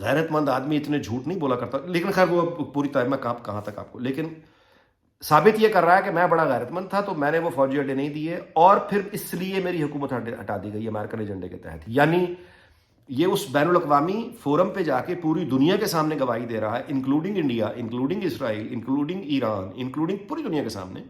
غیرت مند آدمی اتنے جھوٹ نہیں بولا کرتا، لیکن خیر وہ پوری طرح میں کہاں تک آپ کو، لیکن ثابت یہ کر رہا ہے کہ میں بڑا غیرت مند تھا تو میں نے وہ فوجی اڈے نہیں دیے، اور پھر اس لیے میری حکومت ہٹا دی گئی امریکن ایجنڈے کے تحت. یعنی یہ اس بین الاقوامی فورم پہ جا کے پوری دنیا کے سامنے گواہی دے رہا ہے، انکلوڈنگ انڈیا، انکلوڈنگ اسرائیل، انکلوڈنگ ایران، انکلوڈنگ پوری دنیا کے سامنے.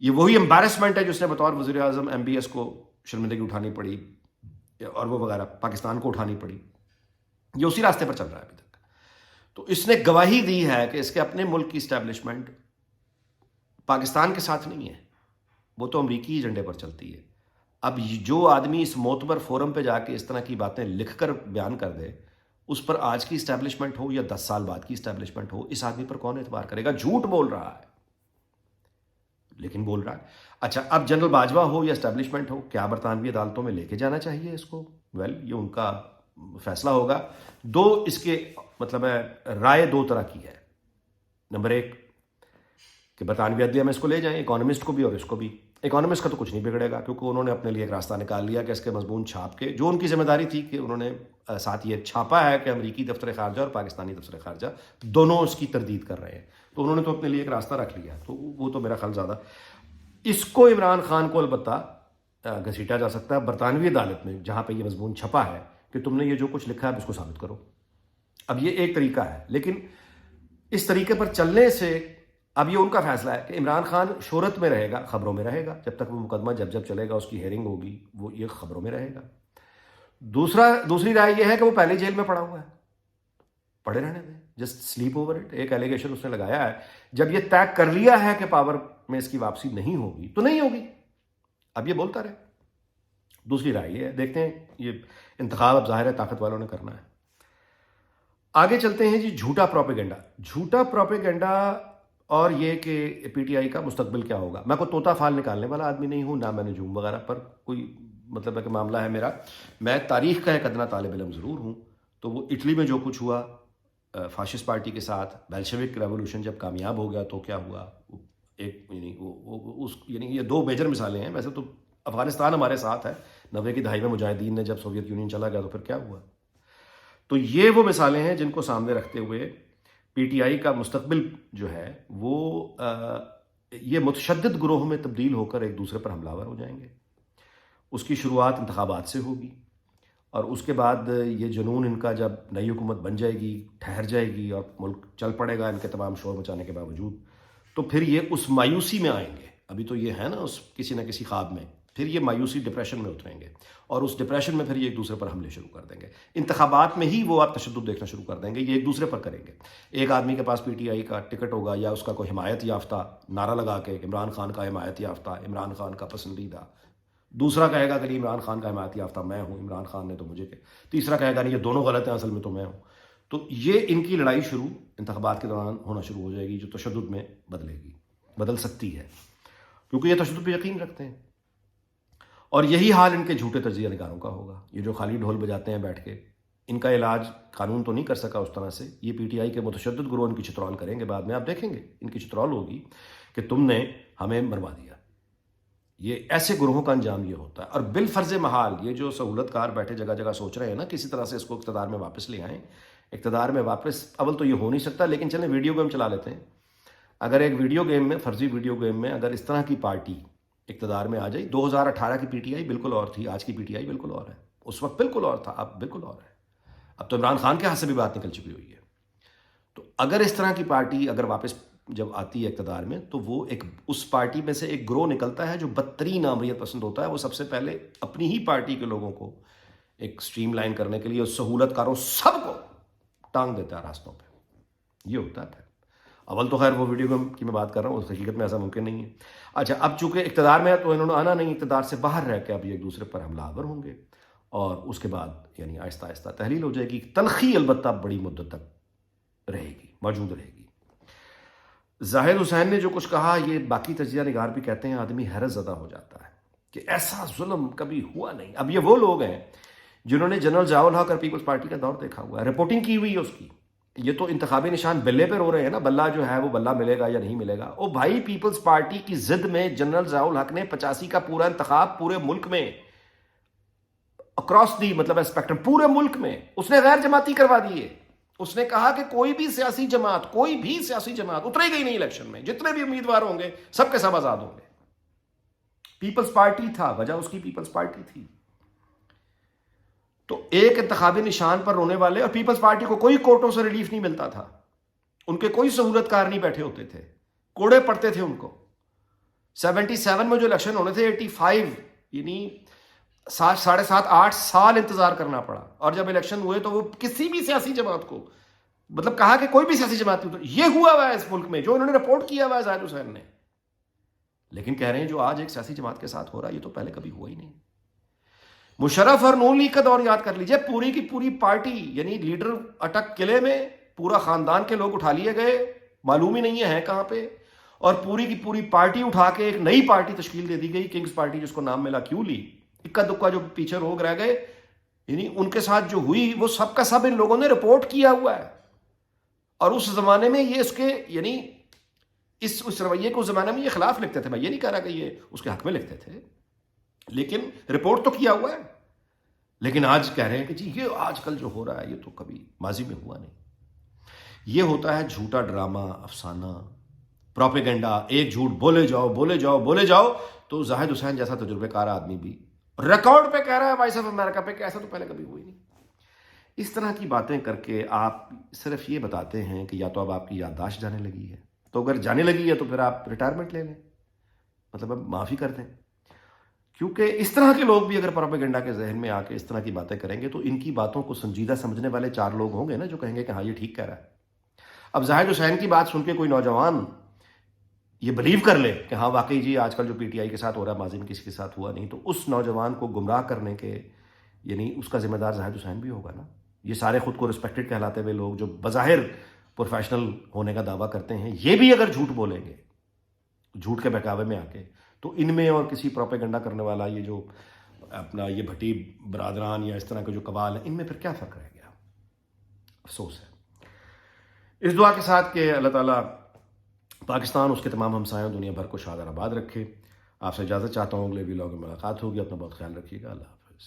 یہ وہی امبیرسمنٹ ہے جس نے بطور وزیر اعظم ایم بی ایس کو شرمندگی اٹھانی پڑی اور وہ وغیرہ پاکستان کو اٹھانی پڑی. یہ اسی راستے پر چل رہا ہے ابھی تک. تو اس نے گواہی دی ہے کہ اس کے اپنے ملک کی اسٹیبلشمنٹ پاکستان کے ساتھ نہیں ہے، وہ تو امریکی ایجنڈے پر چلتی ہے. اب جو آدمی اس معتبر فورم پہ جا کے اس طرح کی باتیں لکھ کر بیان کر دے، اس پر آج کی اسٹیبلشمنٹ ہو یا 10 سال بعد کی اسٹیبلشمنٹ ہو، اس آدمی پر کون اعتبار کرے گا؟ جھوٹ بول رہا ہے لیکن بول رہا ہے. اچھا، اب جنرل باجوہ ہو یا اسٹیبلشمنٹ ہو، کیا برطانوی عدالتوں میں لے کے جانا چاہیے اس کو؟ یہ ان کا فیصلہ ہوگا. اس کے مطلب ہے رائے دو طرح کی ہے. نمبر ایک کہ برطانوی عدلیہ میں اس کو لے جائیں، اکانومسٹ کو بھی اور اس کو بھی. اکانومسٹ کا تو کچھ نہیں بگڑے گا کیونکہ انہوں نے اپنے لیے ایک راستہ نکال لیا کہ اس کے مضمون چھاپ کے، جو ان کی ذمہ داری تھی کہ انہوں نے ساتھ یہ چھاپا ہے کہ امریکی دفتر خارجہ اور پاکستانی دفتر خارجہ دونوں اس کی تردید کر رہے ہیں، تو انہوں نے تو اپنے لیے ایک راستہ رکھ لیا. تو وہ تو میرا خیال زیادہ اس کو عمران خان کو البتہ گھسیٹا جا سکتا ہے برطانوی عدالت میں، جہاں پہ یہ مضمون چھپا ہے کہ تم نے یہ جو کچھ لکھا ہے اب اس کو ثابت کرو. اب یہ ایک طریقہ ہے، لیکن اس طریقے پر چلنے سے اب یہ ان کا فیصلہ ہے کہ عمران خان شہرت میں رہے گا، خبروں میں رہے گا، جب تک وہ مقدمہ جب چلے گا، اس کی ہیئرنگ ہوگی، وہ یہ خبروں میں رہے گا. دوسری رائے یہ ہے کہ وہ پہلے جیل میں پڑا ہوا ہے، پڑے رہنے دیں، جسٹ سلیپ اوور اٹ. ایک ایلیگیشن اس نے لگایا ہے، جب یہ طے کر لیا ہے کہ پاور میں اس کی واپسی نہیں ہوگی تو نہیں ہوگی، اب یہ بولتا رہے. دوسری رائے یہ ہے، دیکھتے ہیں، یہ انتخاب اب ظاہر ہے طاقت والوں نے کرنا ہے. آگے چلتے ہیں جی. جھوٹا پروپیگنڈا اور یہ کہ پی ٹی آئی کا مستقبل کیا ہوگا. میں کوئی طوطا فال نکالنے والا آدمی نہیں ہوں، نہ میں نجوم وغیرہ پر کوئی مطلب ہے کہ معاملہ ہے میرا. میں تاریخ کا ایک ادنا طالب علم ضرور ہوں. تو وہ اٹلی میں جو کچھ ہوا فاشسٹ پارٹی کے ساتھ، بیلشوک ریولوشن جب کامیاب ہو گیا تو کیا ہوا، ایک یعنی یہ دو میجر مثالیں ہیں. ویسے تو افغانستان ہمارے ساتھ ہے، 90 کی دہائی میں مجاہدین نے جب سوویت یونین چلا گیا تو پھر کیا ہوا. تو یہ وہ مثالیں ہیں جن کو سامنے رکھتے ہوئے پی ٹی آئی کا مستقبل جو ہے وہ یہ متشدد گروہوں میں تبدیل ہو کر ایک دوسرے پر حملہ آور ہو جائیں گے. اس کی شروعات انتخابات سے ہوگی، اور اس کے بعد یہ جنون ان کا جب نئی حکومت بن جائے گی، ٹھہر جائے گی اور ملک چل پڑے گا ان کے تمام شور مچانے کے باوجود، تو پھر یہ اس مایوسی میں آئیں گے. ابھی تو یہ ہے نا اس کسی نہ کسی خواب میں، پھر یہ مایوسی ڈپریشن میں اتریں گے، اور اس ڈپریشن میں پھر یہ ایک دوسرے پر حملے شروع کر دیں گے. انتخابات میں ہی وہ آپ تشدد دیکھنا شروع کر دیں گے، یہ ایک دوسرے پر کریں گے. ایک آدمی کے پاس پی ٹی آئی کا ٹکٹ ہوگا یا اس کا کوئی حمایت یافتہ نعرہ لگا کے عمران خان کا حمایت یافتہ، عمران خان کا پسندیدہ. دوسرا کہے گا کہ عمران خان کا حمایت یافتہ میں ہوں، عمران خان نے تو مجھے کہ. تیسرا کہے گا نہیں یہ دونوں غلط ہیں، اصل میں تو میں ہوں. تو یہ ان کی لڑائی شروع انتخابات کے دوران ہونا شروع ہو جائے گی، جو تشدد میں بدل سکتی ہے، کیونکہ یہ تشدد پہ یقین رکھتے ہیں. اور یہی حال ان کے جھوٹے تجزیہ نگاروں کا ہوگا. یہ جو خالی ڈھول بجاتے ہیں بیٹھ کے، ان کا علاج قانون تو نہیں کر سکا اس طرح سے. یہ پی ٹی آئی کے متشدد گروہ ان کی چترول کریں گے، بعد میں آپ دیکھیں گے ان کی چترول ہوگی کہ تم نے ہمیں مروا دیا. یہ ایسے گروہوں کا انجام یہ ہوتا ہے. اور بالفرض محال یہ جو سہولت کار بیٹھے جگہ جگہ سوچ رہے ہیں نا کسی طرح سے اس کو اقتدار میں واپس لے آئیں، اقتدار میں واپس اول تو یہ ہو نہیں سکتا، لیکن چلیں ویڈیو گیم چلا لیتے ہیں. اگر ایک ویڈیو گیم میں، فرضی ویڈیو گیم میں اگر اس طرح کی پارٹی اقتدار میں آ جائے، 2018 کی پی ٹی آئی بالکل اور تھی، آج کی پی ٹی آئی بالکل اور ہے. اس وقت بالکل اور تھا، اب بالکل اور ہے. اب تو عمران خان کے ہاتھ سے بھی بات نکل چکی ہوئی ہے. تو اگر اس طرح کی پارٹی اگر واپس جب آتی ہے اقتدار میں، تو وہ ایک اس پارٹی میں سے ایک گروہ نکلتا ہے جو بدترین آمریت پسند ہوتا ہے. وہ سب سے پہلے اپنی ہی پارٹی کے لوگوں کو ایک سٹریم لائن کرنے کے لیے سہولت کاروں سب کو ٹانگ دیتا ہے راستوں پہ. یہ ہوتا ہے. اول تو خیر وہ ویڈیو گیم کی میں بات کر رہا ہوں، اس حقیقت میں ایسا ممکن نہیں ہے. اچھا، اب چونکہ اقتدار میں ہے تو انہوں نے آنا نہیں، اقتدار سے باہر رہ کے اب یہ ایک دوسرے پر حملہ آور ہوں گے، اور اس کے بعد یعنی آہستہ آہستہ تحلیل ہو جائے گی. تلخی البتہ بڑی مدت تک رہے گی، موجود رہے گی. زاہد حسین نے جو کچھ کہا، یہ باقی تجزیہ نگار بھی کہتے ہیں، آدمی حیرت زدہ ہو جاتا ہے کہ ایسا ظلم کبھی ہوا نہیں. اب یہ وہ لوگ ہیں جنہوں نے جنرل ضیاء الحق اور پیپلز پارٹی کا دور دیکھا ہوا ہے، رپورٹنگ کی ہوئی ہے اس کی. یہ تو انتخابی نشان بلے پہ رو رہے ہیں نا، بلہ جو ہے وہ بلہ ملے گا یا نہیں ملے گا. او بھائی، پیپلز پارٹی کی ضد میں جنرل ضیاء الحق نے 85 کا پورا انتخاب پورے ملک میں اکراس دی مطلب اسپیکٹرم پورے ملک میں اس نے غیر جماعتی کروا دیے. اس نے کہا کہ کوئی بھی سیاسی جماعت اترے گی نہیں الیکشن میں, جتنے بھی امیدوار ہوں گے سب کے سب آزاد ہوں گے. پیپلز پارٹی تھا, وجہ اس کی پیپلز پارٹی تھی. تو ایک انتخابی نشان پر رونے والے, اور پیپلز پارٹی کو کوئی کورٹوں سے ریلیف نہیں ملتا تھا, ان کے کوئی سہولت کار نہیں بیٹھے ہوتے تھے, کوڑے پڑتے تھے ان کو. 77 میں جو الیکشن ہونے تھے 85 یعنی 7.5-8 سال انتظار کرنا پڑا, اور جب الیکشن ہوئے تو وہ کسی بھی سیاسی جماعت کو مطلب کہا کہ کوئی بھی سیاسی جماعت یہ ہوا ہوا ہے اس ملک میں جو انہوں نے رپورٹ کیا ہوا ہے زاہد حسین نے. لیکن کہہ رہے ہیں جو آج ایک سیاسی جماعت کے ساتھ ہو رہا ہے یہ تو پہلے کبھی ہوا ہی نہیں. مشرف اور نون لیگ کا دور یاد کر لیجئے, پوری کی پوری پارٹی یعنی لیڈر اٹک قلعے میں, پورا خاندان کے لوگ اٹھا لیے گئے, معلوم ہی نہیں ہے کہاں پہ, اور پوری کی پوری پارٹی اٹھا کے ایک نئی پارٹی تشکیل دے دی گئی, کنگز پارٹی, جس کو نام ملا کیوں لی. اکا دکا جو پیچھے لوگ رہ گئے, یعنی ان کے ساتھ جو ہوئی وہ سب کا سب ان لوگوں نے رپورٹ کیا ہوا ہے. اور اس زمانے میں یہ اس کے یعنی اس رویے کو اس زمانے میں یہ خلاف لکھتے تھے. میں یہ نہیں کہہ رہا کہ یہ اس کے حق میں لکھتے تھے, لیکن رپورٹ تو کیا ہوا ہے. لیکن آج کہہ رہے ہیں کہ جی یہ آج کل جو ہو رہا ہے یہ تو کبھی ماضی میں ہوا نہیں. یہ ہوتا ہے جھوٹا ڈرامہ, افسانہ, پروپیگنڈا. ایک جھوٹ بولے جاؤ تو زاہد حسین جیسا تجربے کار آدمی بھی ریکارڈ پہ کہہ رہا ہے وائس آف امریکہ پہ کہ ایسا تو پہلے کبھی ہوئی نہیں. اس طرح کی باتیں کر کے آپ صرف یہ بتاتے ہیں کہ یا تو اب آپ کی یادداشت جانے لگی ہے, تو اگر جانے لگی ہے تو پھر آپ ریٹائرمنٹ لے لیں, مطلب اب معافی کر دیں. کیونکہ اس طرح کے لوگ بھی اگر پروپیگنڈا کے ذہن میں آ کے اس طرح کی باتیں کریں گے تو ان کی باتوں کو سنجیدہ سمجھنے والے 4 لوگ ہوں گے نا جو کہیں گے کہ ہاں یہ ٹھیک کہہ رہا ہے. اب زاہد حسین کی بات سن کے کوئی نوجوان یہ بلیو کر لے کہ ہاں واقعی جی آج کل جو پی ٹی آئی کے ساتھ ہو رہا ہے ماضی میں کسی کے ساتھ ہوا نہیں, تو اس نوجوان کو گمراہ کرنے کے یعنی اس کا ذمہ دار زاہد حسین بھی ہوگا نا. یہ سارے خود کو رسپیکٹڈ کہلاتے ہوئے لوگ جو بظاہر پروفیشنل ہونے کا دعویٰ کرتے ہیں, یہ بھی اگر جھوٹ بولیں گے, جھوٹ کے بہکاوے میں آ کے, تو ان میں اور کسی پروپیگنڈا کرنے والا یہ جو اپنا یہ بھٹی برادران یا اس طرح کے جو قبال ہیں, ان میں پھر کیا فرق رہ گیا. افسوس ہے. اس دعا کے ساتھ کہ اللہ تعالیٰ پاکستان, اس کے تمام ہمسایوں, دنیا بھر کو شاد اور آباد رکھے. آپ سے اجازت چاہتا ہوں, اگلے ویلاگ میں ملاقات ہوگی. اپنا بہت خیال رکھیے گا. اللہ حافظ.